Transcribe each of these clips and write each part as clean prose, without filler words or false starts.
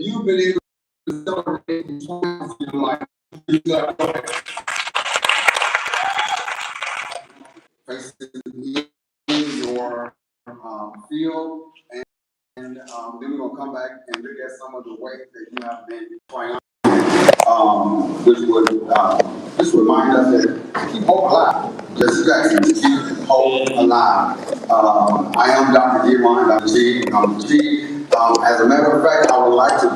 you've been able to celebrate the triumphs in your life, you got in your field, and then we're gonna come back and look at some of the ways that you have been triumphant, which would just remind us that keep hope alive. Just keep hope alive. I am Dr. Giron, I'm the chief. As a matter of fact, I would like to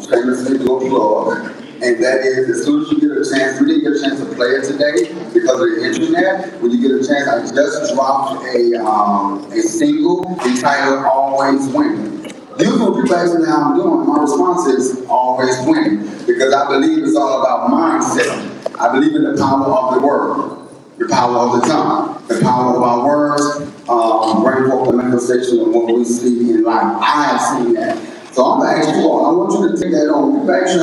shamelessly do a plug. And that is, as soon as you get a chance, we didn't get a chance to play it today because of the internet. When you get a chance, I just dropped a single entitled Always Winning. Usually when people ask me how I'm doing, my response is always winning, because I believe it's all about mindset. I believe in the power of the word, the power of the tongue, the power of our words, bring forth the manifestation of what we see in life. I have seen that. So I'm going to ask you all, I want you to take that on. People actually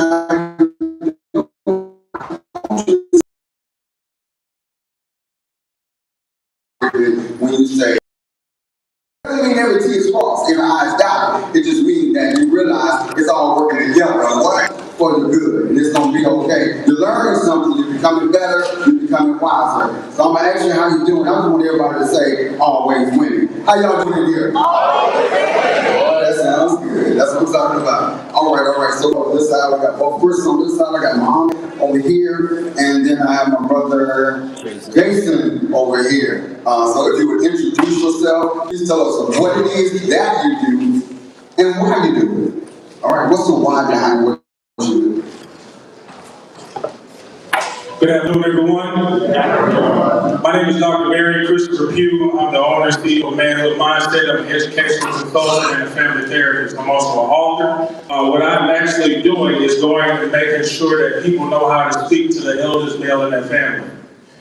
when you say, it doesn't mean every T is false and the I is dotted. It just means that you realize it's all working together. What? For the good. And it's going to be okay. You're learning something, you're becoming better, you're becoming wiser. So I'm going to ask you how you're doing. I just want everybody to say, always winning. How y'all doing here? Always winning. Oh, that sounds good. That's what I'm talking about. All right. So on this side, I got both Chris on this side, I got Mom over here, and then I have my brother Jason over here. So if you would introduce yourself, please tell us what it is that you do and why you do it. All right, what's the why behind what you do? Good afternoon, everyone. My name is Dr. Barry Christopher Pugh. I'm the owner and CEO of Manhood Mindset. I'm an educational consultant and a family therapist. I'm also an author. What I'm actually doing is going and making sure that people know how to speak to the eldest male in their family.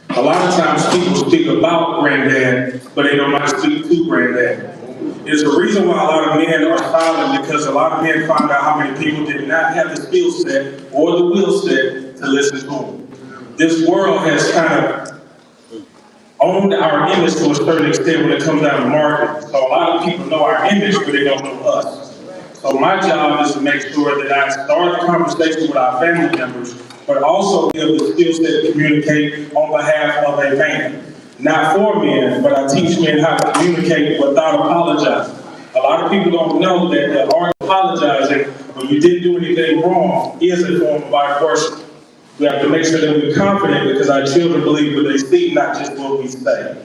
A lot of times people speak about granddad, but they don't know how to speak to granddad. It's the reason why a lot of men are silent, because a lot of men find out how many people did not have the skill set or the will set to listen to them. This world has kind of owned our image to a certain extent when it comes down to marketing. So a lot of people know our image, but they don't know us. So my job is to make sure that I start the conversation with our family members, but also give the skill set to communicate on behalf of a man. Not for men, but I teach men how to communicate without apologizing. A lot of people don't know that the art of apologizing when you didn't do anything wrong is a form of idol worship. We have to make sure that we're confident, because our children believe what they see, not just what we say.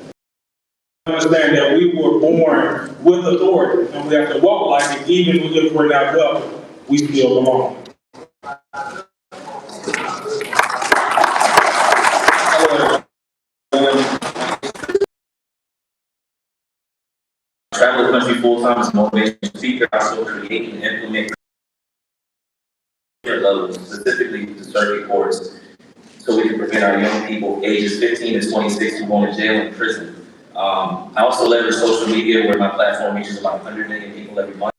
Understand that we were born with authority, and we have to walk like it, even if we're not welcome. We still belong. Travel the country full-time as a motivational speaker. I also create and implement levels, specifically to circuit courts, so we can prevent our young people ages 15 to 26 from going to jail and prison. I also leverage social media, where my platform reaches about 100 million people every month.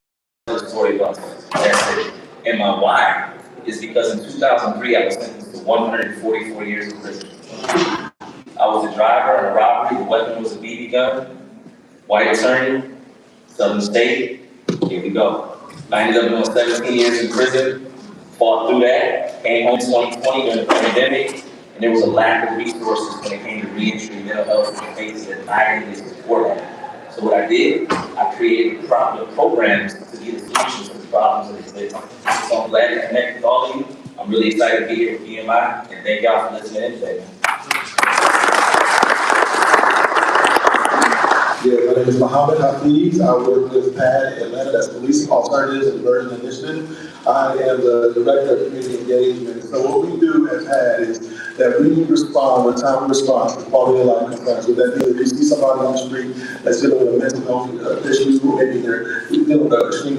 Story about that's it. And my why is because in 2003 I was sentenced to 144 years in prison. I was a driver in a robbery. The weapon was a BB gun. White attorney, Southern State. Here we go. I ended up doing 17 years in prison. Fought through that, came home 2020 during the pandemic, and there was a lack of resources when it came to reentry, mental health, and things that I needed support at. So what I did, I created proper programs to get the solutions to the problems that exist. So I'm glad to connect with all of you. I'm really excited to be here with BMI, and thank y'all for listening in today. Yeah, my name is Mohammed Hafiz. I work with PAD in Atlanta, that's Policing Alternatives and Diversion Initiative. I am the Director of Community Engagement. So what we do at PAD is that we respond with timely response to quality of life concerns. So that means if you see somebody on the street that's dealing with a mental health issue, maybe they're dealing with an extreme